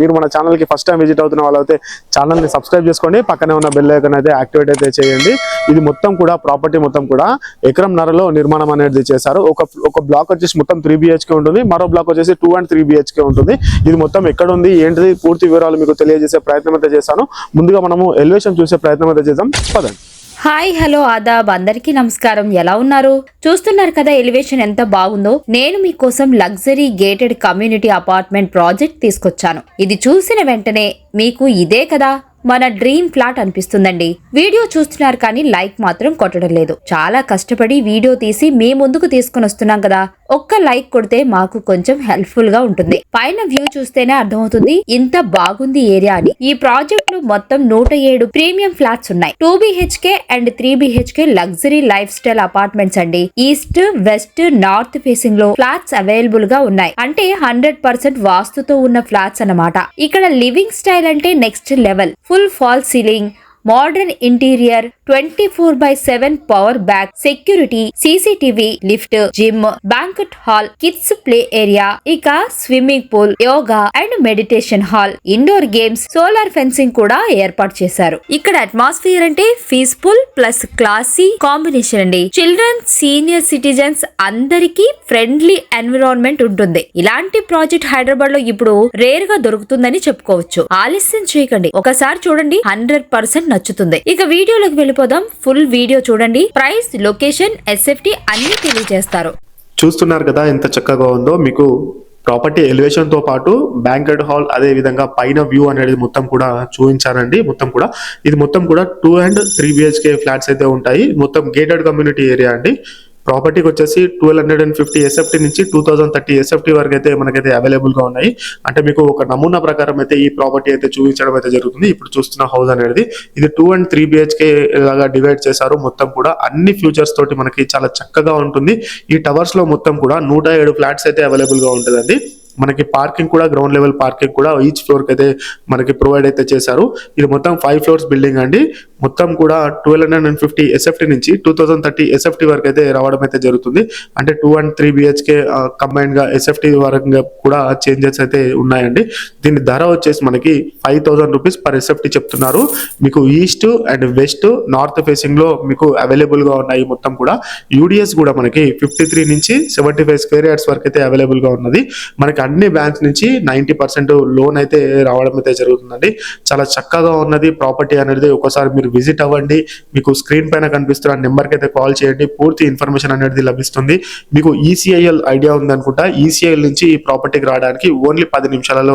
మీరు మన ఛానల్ కి ఫస్ట్ టైం విజిట్ అవుతున్న వాళ్ళైతే ఛానల్ ని సబ్స్క్రైబ్ చేసుకోండి, పక్కనే ఉన్న బెల్ ఐకాన్ అయితే యాక్టివేట్ అయితే చేయండి. ఇది మొత్తం కూడా ప్రాపర్టీ మొత్తం కూడా ఎకరంన్నరలో నిర్మాణం అనేది చేశారు. ఒక బ్లాక్ వచ్చేసి మొత్తం 3 BHK ఉంటుంది, మరో బ్లాక్ వచ్చేసి 2 and 3 BHK ఉంటుంది. ఇది మొత్తం ఎక్కడ ఉంది ఏంటిది పూర్తి వివరాలు మీకు తెలియజేసే ప్రయత్నం అయితే చేశాను. ముందుగా మనము ఎలివేషన్ చూసే ప్రయత్నం అయితే చేద్దాం, పదండి. హాయ్ హలో ఆదాబ్, అందరికీ నమస్కారం. ఎలా ఉన్నారు? చూస్తున్నారు కదా ఎలివేషన్ ఎంత బాగుందో. నేను మీకోసం luxury gated community apartment project తీసుకొచ్చాను. ఇది చూసిన వెంటనే మీకు ఇదే కదా మన డ్రీమ్ ఫ్లాట్ అనిపిస్తుందండి. వీడియో చూస్తున్నారు కానీ లైక్ మాత్రం కొట్టడం లేదు. చాలా కష్టపడి వీడియో తీసి మీ ముందుకు తీసుకుని వస్తున్నాం కదా, ఒక్క లైక్ కొడితే మాకు కొంచెం హెల్ప్ఫుల్ గా ఉంటుంది. పైన వ్యూ చూస్తేనే అర్థమవుతుంది ఇంత బాగుంది ఏరియా అని. ఈ ప్రాజెక్ట్ లో మొత్తం 107 ప్రీమియం ఫ్లాట్స్ ఉన్నాయి. 2 BHK and 3 BHK luxury lifestyle apartments అండి. ఈస్ట్, వెస్ట్, నార్త్ ఫేసింగ్ లో ఫ్లాట్స్ అవైలబుల్ గా ఉన్నాయి. అంటే 100% వాస్తుతో ఉన్న ఫ్లాట్స్ అన్నమాట. ఇక్కడ లివింగ్ స్టైల్ అంటే next level. Full false ceiling, modern interior, 24/7 power back security, CCTV, lift, gym, banquet hall, kids play area, ఇక swimming pool, yoga and meditation hall, indoor games, solar fencing కూడా ఏర్పాటు చేశారు. ఇక్కడ అట్మాస్ఫియర్ అంటే peaceful plus classy combination అండి. Children, senior citizens అందరికీ friendly environment ఉంటుంది. ఇలాంటి ప్రాజెక్ట్ హైదరాబాద్ లో ఇప్పుడు రేర్ గా దొరుకుతుందని చెప్పుకోవచ్చు. ఆలస్యం చేయకండి, ఒకసారి చూడండి, 100% నచ్చుతుంది. ఇక వీడియోలోకి వెళ్ళిపోదాం. ఫుల్ వీడియో చూడండి. ప్రైస్, లొకేషన్, SFT అన్ని తెలియజేస్తారు. చూస్తున్నారు కదా ఎంత చక్కగా ఉందో. మీకు ప్రాపర్టీ ఎలివేషన్ తో పాటు బ్యాంక్వెట్ హాల్, అదే విధంగా పైన వ్యూ అనేది మొత్తం కూడా చూపించారండి. మొత్తం కూడా ఇది మొత్తం కూడా 2 and 3 BHK ఫ్లాట్స్ అయితే ఉంటాయి. మొత్తం గేటెడ్ కమ్యూనిటీ ఏరియా అండి. ప్రాపర్టీకి వచ్చేసి 1250 SFT నుంచి 2030 SFT వరకు అయితే మనకైతే అవైలబుల్ గా ఉన్నాయి. అంటే మీకు ఒక నమూనా ప్రకారం అయితే ఈ ప్రాపర్టీ అయితే చూపించడం అయితే జరుగుతుంది. ఇప్పుడు చూస్తున్న హౌస్ అనేది ఇది 2 and 3 BHK లాగా డివైడ్ చేశారు. మొత్తం కూడా అన్ని ఫ్యూచర్స్ తోటి మనకి చాలా చక్కగా ఉంటుంది. ఈ టవర్స్ లో మొత్తం కూడా 107 ఫ్లాట్స్ అయితే అవైలబుల్ గా ఉంటుందండి. మనకి పార్కింగ్ కూడా, గ్రౌండ్ లెవెల్ పార్కింగ్ కూడా ఈచ్ ఫ్లోర్ కి అయితే మనకి ప్రొవైడ్ అయితే చేశారు. ఇది మొత్తం 5 floors బిల్డింగ్ అండి. మొత్తం కూడా 1250 SFT నుంచి 2030 SFT వరకు అయితే రావడం అయితే జరుగుతుంది. అంటే 2 and 3 BHK కంబైన్డ్ గా SFT వరకు కూడా చేంజెస్ అయితే ఉన్నాయండి. దీని ధర వచ్చేసి మనకి 5000 రూపీస్ పర్ SFT చెప్తున్నారు. మీకు east and west, north facing లో మీకు అవైలబుల్ గా ఉన్నాయి. మొత్తం కూడా UDS కూడా మనకి 53 నుంచి 75 స్క్వేర్ యార్డ్స్ వరకు అయితే అవైలబుల్ గా ఉన్నది. మనకి అన్ని బ్యాంక్స్ నుంచి 90% లోన్ అయితే రావడం అయితే జరుగుతుందండి. చాలా చక్కగా ఉన్నది ప్రాపర్టీ అనేది. ఒకసారి మీరు విజిట్ అవ్వండి. మీకు స్క్రీన్ పైన కనిపిస్తున్న నెంబర్కి అయితే కాల్ చేయండి. పూర్తి ఇన్ఫర్మేషన్ అనేది లభిస్తుంది. మీకు ECIL ఐడియా ఉంది అనుకుంటా. ECIL నుంచి ఈ ప్రాపర్టీకి రావడానికి ఓన్లీ 10 నిమిషాలలో